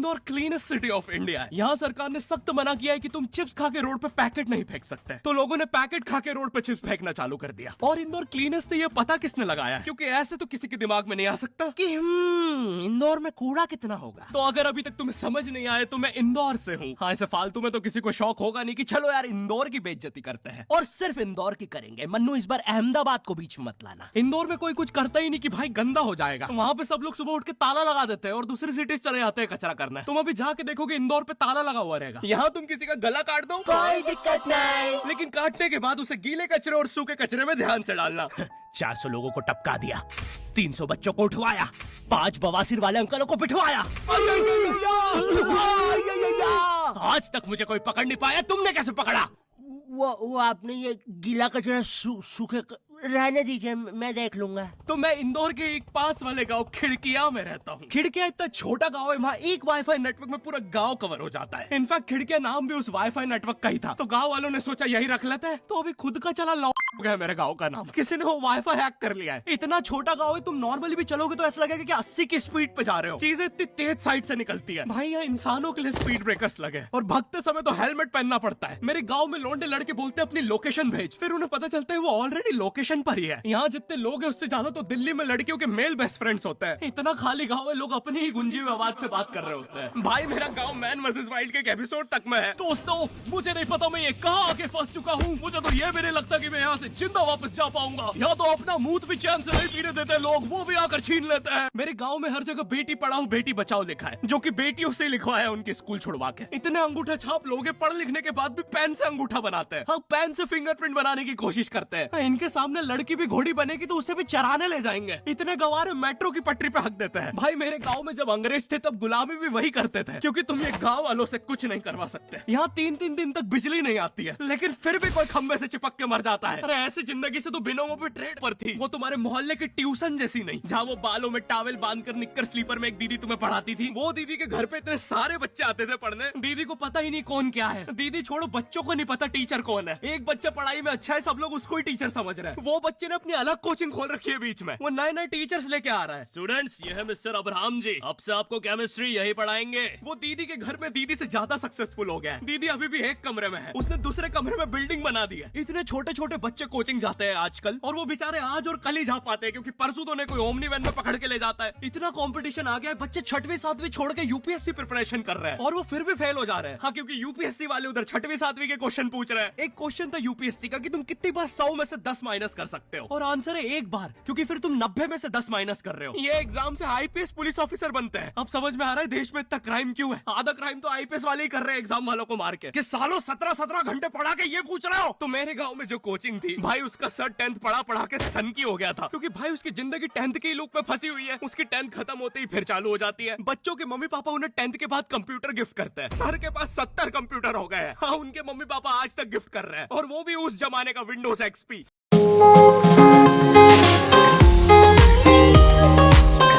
Indore cleanest city of India है। यहाँ सरकार ने सख्त मना किया है कि तुम चिप्स खा के रोड पे पैकेट नहीं फेंक सकते, तो लोगों ने पैकेट खा के रोड पे चिप्स फेंकना चालू कर दिया। और इंदौर क्लीनेस्ट से ये पता किसने लगाया है, क्योंकि ऐसे तो किसी के दिमाग में नहीं आ सकता कि इंदौर में कूड़ा कितना होगा। तो अगर अभी तक तुम्हें समझ नहीं आए तो मैं इंदौर से हूँ। हाँ, ऐसे फालतू में तो किसी को शौक होगा नहीं कि चलो यार इंदौर की बेइज्जती करते हैं, और सिर्फ इंदौर की करेंगे। मन्नू, इस बार अहमदाबाद को बीच में मत लाना। इंदौर में कोई कुछ करता ही नहीं कि भाई गंदा हो जाएगा, तो वहाँ पे सब लोग सुबह उठ के ताला लगा देते हैं और दूसरी सिटीज चले जाते हैं कचरा करना। तुम अभी जाके देखोगे इंदौर पे ताला लगा हुआ रहेगा। यहाँ तुम किसी का गला काट दो कोई दिक्कत नहीं, लेकिन काटने के बाद उसे गीले कचरे और सूखे कचरे में ध्यान से डालना। 400 लोगों को टपका दिया, 300 बच्चों को उठवाया, 5 बवासीर वाले अंकलों को बिठवाया। आज तक मुझे कोई पकड़ नहीं पाया, तुमने कैसे पकड़ा? वो आपने ये गीला कचरा सूखे रहने दीजिए, मैं देख लूंगा। तो मैं इंदौर के एक पास वाले गांव खिड़किया में रहता हूँ। खिड़किया इतना छोटा गांव है, वहाँ एक वाईफाई नेटवर्क में पूरा गांव कवर हो जाता है। इनफैक्ट खिड़किया नाम भी उस वाईफाई नेटवर्क का ही था, तो गांव वालों ने सोचा यही रख लेते हैं। तो अभी खुद का चला लॉ हो गया मेरे गाँव का नाम, किसी ने वो वाईफाई हैक कर लिया है। इतना छोटा गाँव है, तुम नॉर्मली भी चलोगे तो ऐसा लगेगा कि 80 की स्पीड पे जा रहे हो। चीजें इतनी तेज साइड से निकलती है भाई, यहाँ इंसानों के लिए स्पीड ब्रेकर्स लगे, और भागते समय तो हेलमेट पहनना पड़ता है। मेरे गाँव में लौंडे लड़के बोलते हैं अपनी लोकेशन भेज, फिर उन्हें पता चलता है वो ऑलरेडी लोकेशन पर ही है। यहाँ जितने लोग हैं उससे ज्यादा तो दिल्ली में लड़कियों के मेल बेस्ट फ्रेंड्स होते हैं। इतना खाली गांव है, लोग अपनी ही गुंजी हुई आवाज से बात कर रहे होते हैं। भाई मेरा गांव मैन वर्सेस वाइल्ड के एक एपिसोड तक में है। दोस्तों, मुझे नहीं पता मैं ये कहाँ आके फंस चुका हूँ। मुझे तो ये भी नहीं लगता कि मैं यहाँ से जिंदा वापस जा पाऊंगा। यहाँ तो अपना मूत भी चैन से नहीं पीने देते लोग, वो भी आकर छीन लेते हैं। मेरे गाँव में हर जगह बेटी पढ़ाओ बेटी बचाओ लिखा है, जो की बेटियों से लिखवाया उनके स्कूल छुड़वा के। इतने अंगूठा छाप लोग पढ़ लिखने के बाद भी पेन से अंगूठा बनाते हैं। हाँ, पेन से फिंगरप्रिंट बनाने की कोशिश करते हैं। इनके सामने लड़की भी घोड़ी बनेगी तो उसे भी चराने ले जाएंगे। इतने गवारे मेट्रो की पटरी पे हक देते हैं। भाई मेरे गांव में जब अंग्रेज थे तब गुलामी भी वही करते थे, क्योंकि तुम ये गांव वालों से कुछ नहीं करवा सकते। यहाँ 3-3 दिन तक बिजली नहीं आती है, लेकिन फिर भी कोई खंबे से चिपक के मर जाता है। अरे ऐसी जिंदगी से तो बिनोमो पे ट्रेड पर थी। वो तुम्हारे मोहल्ले की ट्यूशन जैसी नहीं, जहाँ वो बालों में टावल बांधकर निक्कर स्लीपर में एक दीदी तुम्हें पढ़ाती थी। वो दीदी के घर पे इतने सारे बच्चे आते थे पढ़ने, दीदी को पता ही नहीं कौन क्या है। दीदी छोड़ो, बच्चों को नहीं पता टीचर कौन है। एक बच्चा पढ़ाई में अच्छा है, सब लोग उसको ही टीचर समझ रहे हैं। वो बच्चे ने अपनी अलग कोचिंग खोल रखी है बीच में, वो नए टीचर्स लेके आ रहा है। स्टूडेंट्स, ये है मिस्टर अब्राहम जी, अब से आपको केमिस्ट्री यही पढ़ाएंगे। वो दीदी के घर में दीदी से ज्यादा सक्सेसफुल हो गया है। दीदी अभी भी एक कमरे में है, उसने दूसरे कमरे में बिल्डिंग बना दी है। इतने छोटे छोटे बच्चे कोचिंग जाते हैं आजकल, और वो बेचारे आज और कल ही जा पाते हैं, क्योंकि परसों तो कोई ओमनी वैन में पकड़ के ले जाता है। इतना कंपटीशन आ गया है, बच्चे 6वीं 7वीं छोड़ के यूपीएससी प्रिपरेशन कर रहे हैं, और वो फिर भी फेल हो जा रहे हैं। हाँ, क्योंकि यूपीएससी वाले उधर 6वीं 7वीं के क्वेश्चन पूछ रहे हैं। एक क्वेश्चन था यूपीएससी का कि तुम कितनी बार 100 में से 10 माइनस कर सकते हो, और आंसर है एक बार, क्योंकि फिर तुम 90 में से 10 माइनस कर रहे हो। ये एग्जाम से आईपीएस पुलिस ऑफिसर बनते हैं। अब समझ में आ रहा है देश में इतना क्राइम क्यों है। आधा क्राइम तो आईपीएस वाले ही कर रहे हैं एग्जाम वालों को मार के, कि सालों 17-17 घंटे पढ़ा के ये पूछ रहे हो। तो मेरे गांव में जो कोचिंग थी भाई, उसका सर 10th पढ़ा के सन की हो गया था, क्योंकि भाई उसकी जिंदगी 10th के लूप में फंसी हुई है। उसकी 10th खत्म होते ही फिर चालू हो जाती है। बच्चों के मम्मी पापा उन्हें 10th के बाद कंप्यूटर गिफ्ट करते हैं। सर के पास 70 कंप्यूटर हो गए हैं। हाँ, उनके मम्मी पापा आज तक गिफ्ट कर रहे हैं, और वो भी उस जमाने का विंडोज एक्सपी।